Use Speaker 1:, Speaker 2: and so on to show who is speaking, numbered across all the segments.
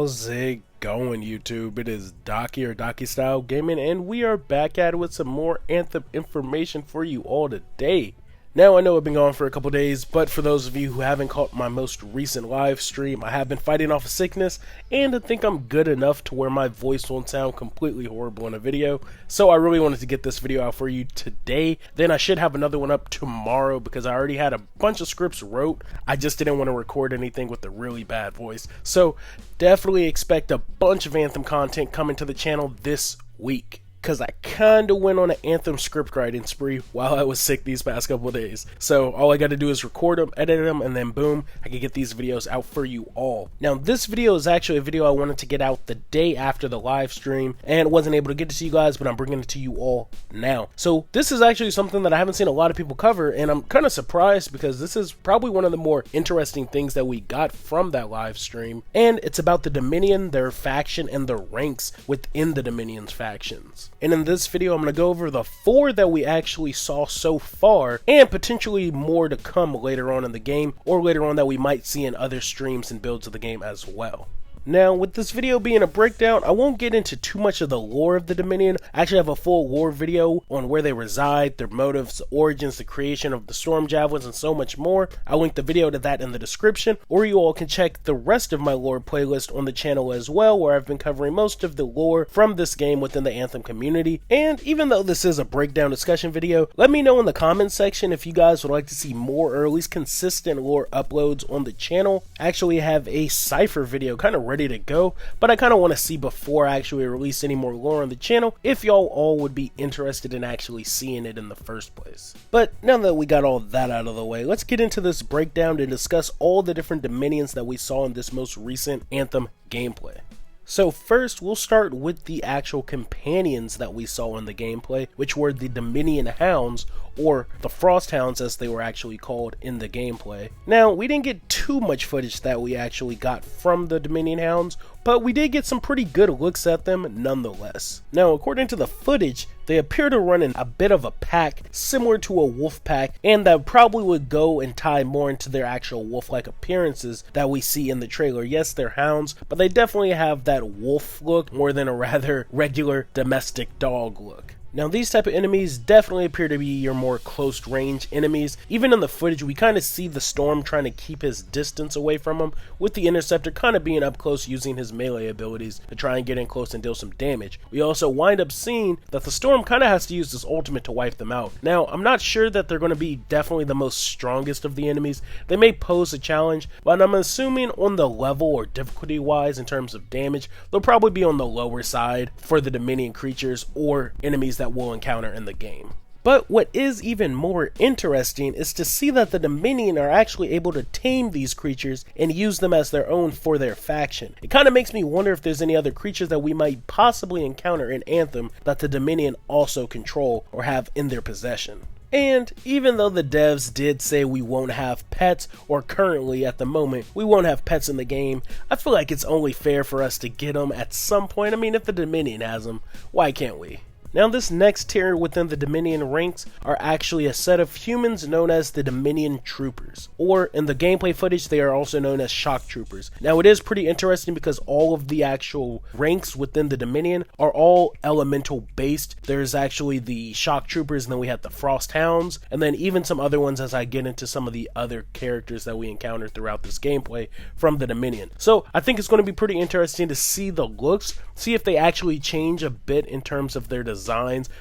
Speaker 1: How's it going, YouTube? It is Docky or Docky Style Gaming, and we are back at it with some more Anthem information for you all today. Now, I know I've been gone for a couple days, but for those of you who haven't caught my most recent live stream, I have been fighting off a sickness, and I think I'm good enough to where my voice won't sound completely horrible in a video. So I really wanted to get this video out for you today. Then I should have another one up tomorrow because I already had a bunch of scripts wrote. I just didn't want to record anything with a really bad voice. So definitely expect a bunch of Anthem content coming to the channel this week, because I kind of went on an Anthem script writing spree while I was sick these past couple of days. So all I got to do is record them, edit them, and then boom, I can get these videos out for you all. Now, this video is actually a video I wanted to get out the day after the live stream and wasn't able to get it to you guys, but I'm bringing it to you all now. So this is actually something that I haven't seen a lot of people cover, and I'm kind of surprised because this is probably one of the more interesting things that we got from that live stream, and it's about the Dominion, their faction, and the ranks within the Dominion's factions. And in this video, I'm going to go over the 4 that we actually saw so far, and potentially more to come later on in the game, or later on that we might see in other streams and builds of the game as well. Now, with this video being a breakdown, I won't get into too much of the lore of the Dominion. I actually have a full lore video on where they reside, their motives, origins, the creation of the Storm Javelins, and so much more. I'll link the video to that in the description, or you all can check the rest of my lore playlist on the channel as well, where I've been covering most of the lore from this game within the Anthem community. And even though this is a breakdown discussion video, let me know in the comments section if you guys would like to see more or at least consistent lore uploads on the channel. I actually have a Cypher video kind of ready to go, but I kind of want to see before I actually release any more lore on the channel if y'all all would be interested in actually seeing it in the first place. But now that we got all that out of the way, let's get into this breakdown and discuss all the different Dominions that we saw in this most recent Anthem gameplay. So first, we'll start with the actual companions that we saw in the gameplay, which were the Dominion Hounds, or the Frost Hounds as they were actually called in the gameplay. Now, we didn't get too much footage that we actually got from the Dominion Hounds, but we did get some pretty good looks at them nonetheless. Now, according to the footage, they appear to run in a bit of a pack similar to a wolf pack, and that probably would go and tie more into their actual wolf-like appearances that we see in the trailer. Yes, they're hounds, but they definitely have that wolf look more than a rather regular domestic dog look. Now, these type of enemies definitely appear to be your more close range enemies. Even in the footage, we kind of see the Storm trying to keep his distance away from him, with the Interceptor kind of being up close using his melee abilities to try and get in close and deal some damage. We also wind up seeing that the Storm kind of has to use this ultimate to wipe them out. Now, I'm not sure that they're going to be definitely the most strongest of the enemies. They may pose a challenge, but I'm assuming on the level or difficulty wise in terms of damage, they'll probably be on the lower side for the Dominion creatures or enemies that we'll encounter in the game. But what is even more interesting is to see that the Dominion are actually able to tame these creatures and use them as their own for their faction. It kind of makes me wonder if there's any other creatures that we might possibly encounter in Anthem that the Dominion also control or have in their possession. And even though the devs did say we won't have pets, or currently at the moment we won't have pets in the game, I feel like it's only fair for us to get them at some point. I mean, if the Dominion has them, why can't we? Now, this next tier within the Dominion ranks are actually a set of humans known as the Dominion Troopers, or in the gameplay footage they are also known as Shock Troopers. Now, it is pretty interesting because all of the actual ranks within the Dominion are all elemental based. There's actually the Shock Troopers, and then we have the Frost Hounds, and then even some other ones as I get into some of the other characters that we encounter throughout this gameplay from the Dominion. So I think it's going to be pretty interesting to see the looks, see if they actually change a bit in terms of their designs,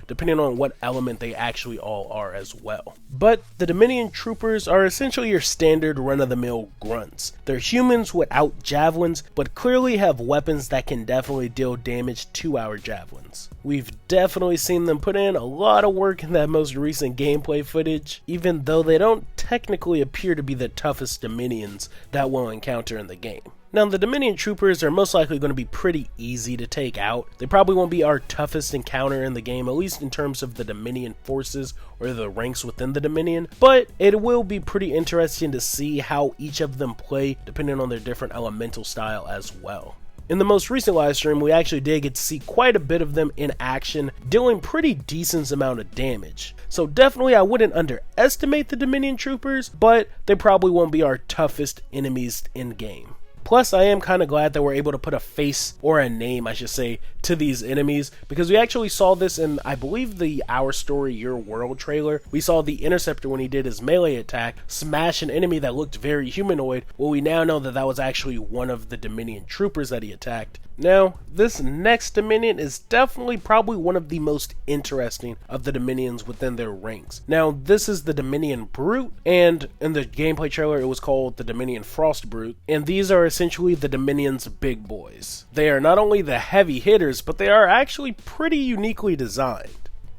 Speaker 1: depending on what element they actually all are as well. But the Dominion Troopers are essentially your standard run-of-the-mill grunts. They're humans without javelins, but clearly have weapons that can definitely deal damage to our javelins. We've definitely seen them put in a lot of work in that most recent gameplay footage, even though they don't technically appear to be the toughest Dominions that we'll encounter in the game. Now, the Dominion Troopers are most likely going to be pretty easy to take out. They probably won't be our toughest encounter in the game, at least in terms of the Dominion forces or the ranks within the Dominion, but it will be pretty interesting to see how each of them play depending on their different elemental style as well. In the most recent live stream, we actually did get to see quite a bit of them in action, dealing pretty decent amount of damage. So definitely I wouldn't underestimate the Dominion Troopers, but they probably won't be our toughest enemies in game. Plus, I am kind of glad that we're able to put a face, or a name I should say, to these enemies, because we actually saw this in, I believe, the Our Story Your World trailer. We saw the Interceptor, when he did his melee attack, smash an enemy that looked very humanoid. Well, we now know that that was actually one of the Dominion troopers that he attacked. Now, this next Dominion is definitely probably one of the most interesting of the Dominions within their ranks. Now, this is the Dominion Brute, and in the gameplay trailer it was called the Dominion Frost Brute, and these are essentially the Dominion's big boys. They are not only the heavy hitters, but they are actually pretty uniquely designed.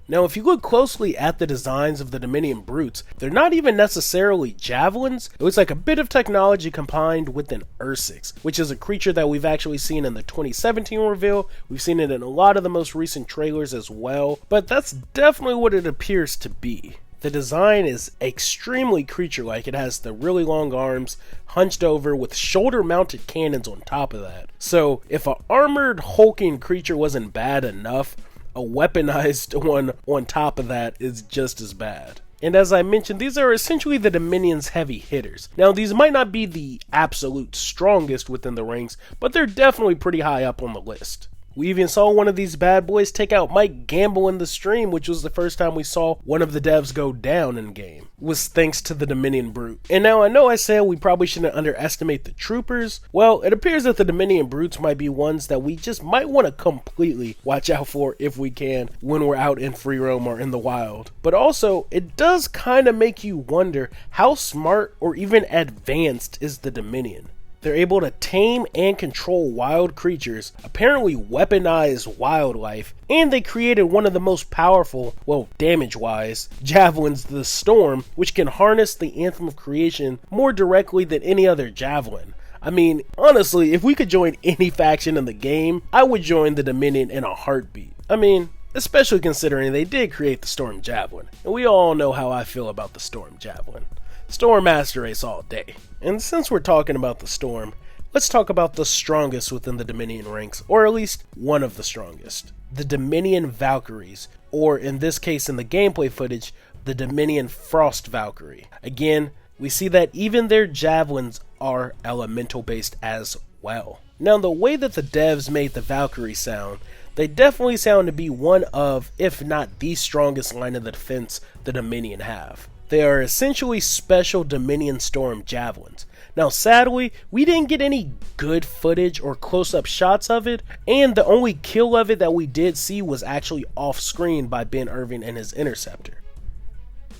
Speaker 1: Now, if you look closely at the designs of the Dominion Brutes, they're not even necessarily javelins. It looks like a bit of technology combined with an Ursix, which is a creature that we've actually seen in the 2017 reveal. We've seen it in a lot of the most recent trailers as well, but that's definitely what it appears to be. The design is extremely creature-like. It has the really long arms, hunched over with shoulder-mounted cannons on top of that. So, if an armored, hulking creature wasn't bad enough, a weaponized one on top of that is just as bad. And as I mentioned, these are essentially the Dominion's heavy hitters. Now, these might not be the absolute strongest within the ranks, but they're definitely pretty high up on the list. We even saw one of these bad boys take out Mike Gamble in the stream, which was the first time we saw one of the devs go down in game. It was thanks to the Dominion Brute. And now I know I said we probably shouldn't underestimate the troopers. Well, it appears that the Dominion Brutes might be ones that we just might want to completely watch out for if we can when we're out in free roam or in the wild. But also, it does kind of make you wonder how smart or even advanced is the Dominion. They're able to tame and control wild creatures, apparently weaponize wildlife, and they created one of the most powerful, well, damage-wise, javelins, the Storm, which can harness the Anthem of Creation more directly than any other javelin. I mean, honestly, if we could join any faction in the game, I would join the Dominion in a heartbeat. I mean, especially considering they did create the Storm Javelin, and we all know how I feel about the Storm Javelin. Storm Master Race all day. And since we're talking about the Storm, let's talk about the strongest within the Dominion ranks, or at least one of the strongest. The Dominion Valkyries, or in this case in the gameplay footage, the Dominion Frost Valkyrie. Again, we see that even their javelins are elemental based as well. Now, the way that the devs made the Valkyrie sound, they definitely sound to be one of, if not the strongest line of the defense the Dominion have. They are essentially special Dominion Storm javelins. Now, sadly, we didn't get any good footage or close-up shots of it, and the only kill of it that we did see was actually off-screen by Ben Irving and his Interceptor.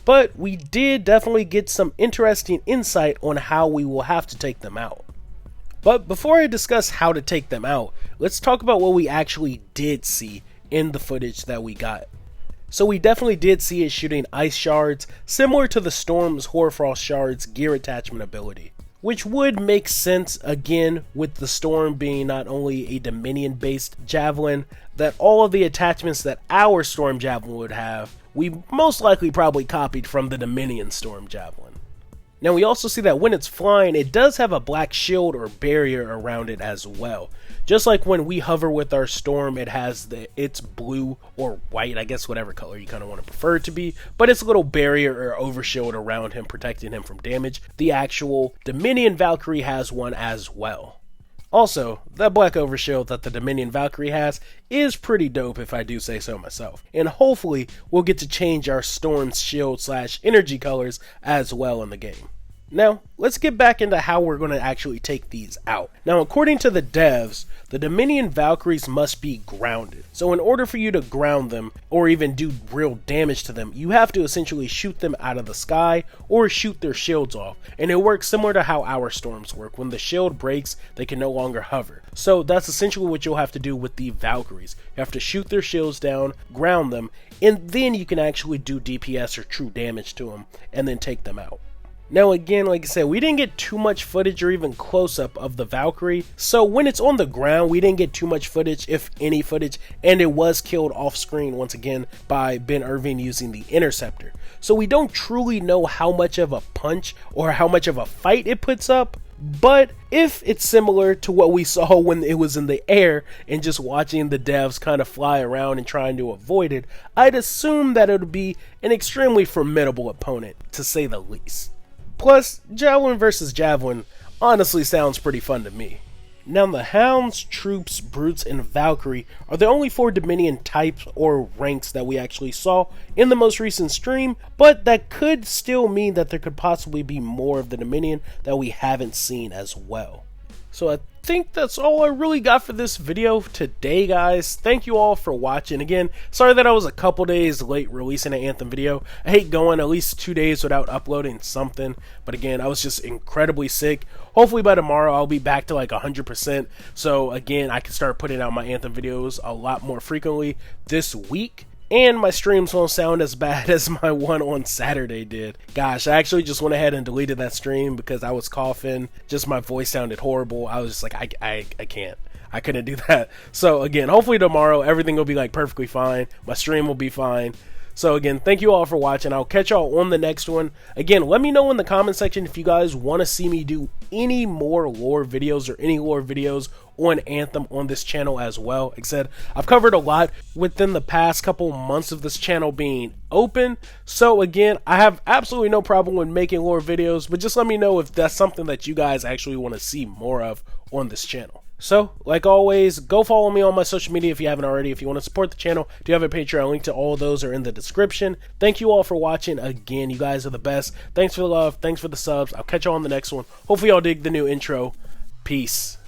Speaker 1: But we did definitely get some interesting insight on how we will have to take them out. But before I discuss how to take them out, let's talk about what we actually did see in the footage that we got. So we definitely did see it shooting ice shards, similar to the Storm's Hoarfrost Shards gear attachment ability. Which would make sense, again, with the Storm being not only a Dominion-based javelin, that all of the attachments that our Storm Javelin would have, we most likely probably copied from the Dominion Storm Javelin. Now we also see that when it's flying, it does have a black shield or barrier around it as well. Just like when we hover with our Storm, it has it's blue or white, I guess whatever color you kind of want to prefer it to be, but it's a little barrier or overshield around him, protecting him from damage. The actual Dominion Valkyrie has one as well. Also, that black overshield that the Dominion Valkyrie has is pretty dope if I do say so myself. And hopefully, we'll get to change our Storm's shield / energy colors as well in the game. Now, let's get back into how we're going to actually take these out. Now, according to the devs, the Dominion Valkyries must be grounded. So in order for you to ground them, or even do real damage to them, you have to essentially shoot them out of the sky, or shoot their shields off. And it works similar to how our Storms work. When the shield breaks, they can no longer hover. So that's essentially what you'll have to do with the Valkyries. You have to shoot their shields down, ground them, and then you can actually do DPS or true damage to them, and then take them out. Now again, like I said, we didn't get too much footage or even close-up of the Valkyrie, so when it's on the ground, we didn't get too much footage, if any footage, and it was killed off-screen once again by Ben Irving using the Interceptor. So we don't truly know how much of a punch or how much of a fight it puts up, but if it's similar to what we saw when it was in the air and just watching the devs kind of fly around and trying to avoid it, I'd assume that it would be an extremely formidable opponent, to say the least. Plus, Javelin versus Javelin honestly sounds pretty fun to me. Now the Hounds, Troops, Brutes, and Valkyrie are the only 4 Dominion types or ranks that we actually saw in the most recent stream, but that could still mean that there could possibly be more of the Dominion that we haven't seen as well. So I think that's all I really got for this video today, guys. Thank you all for watching. Again, sorry that I was a couple days late releasing an Anthem video. I hate going at least 2 days without uploading something, but again, I was just incredibly sick. Hopefully by tomorrow I'll be back to like 100%, so again, I can start putting out my Anthem videos a lot more frequently this week. And my streams won't sound as bad as my one on Saturday did. Gosh, I actually just went ahead and deleted that stream because I was coughing. Just my voice sounded horrible. I was just like, I can't. I couldn't do that. So again, hopefully tomorrow everything will be like perfectly fine. My stream will be fine. So again, thank you all for watching. I'll catch y'all on the next one. Again, let me know in the comment section if you guys want to see me do any more lore videos or any lore videos on Anthem on this channel as well. Like I said, I've covered a lot within the past couple months of this channel being open. So again, I have absolutely no problem with making lore videos, but just let me know if that's something that you guys actually want to see more of on this channel. So, like always, go follow me on my social media if you haven't already. If you want to support the channel, do you have a Patreon? Link to all of those are in the description. Thank you all for watching. Again, you guys are the best. Thanks for the love. Thanks for the subs. I'll catch you on the next one. Hopefully y'all dig the new intro. Peace.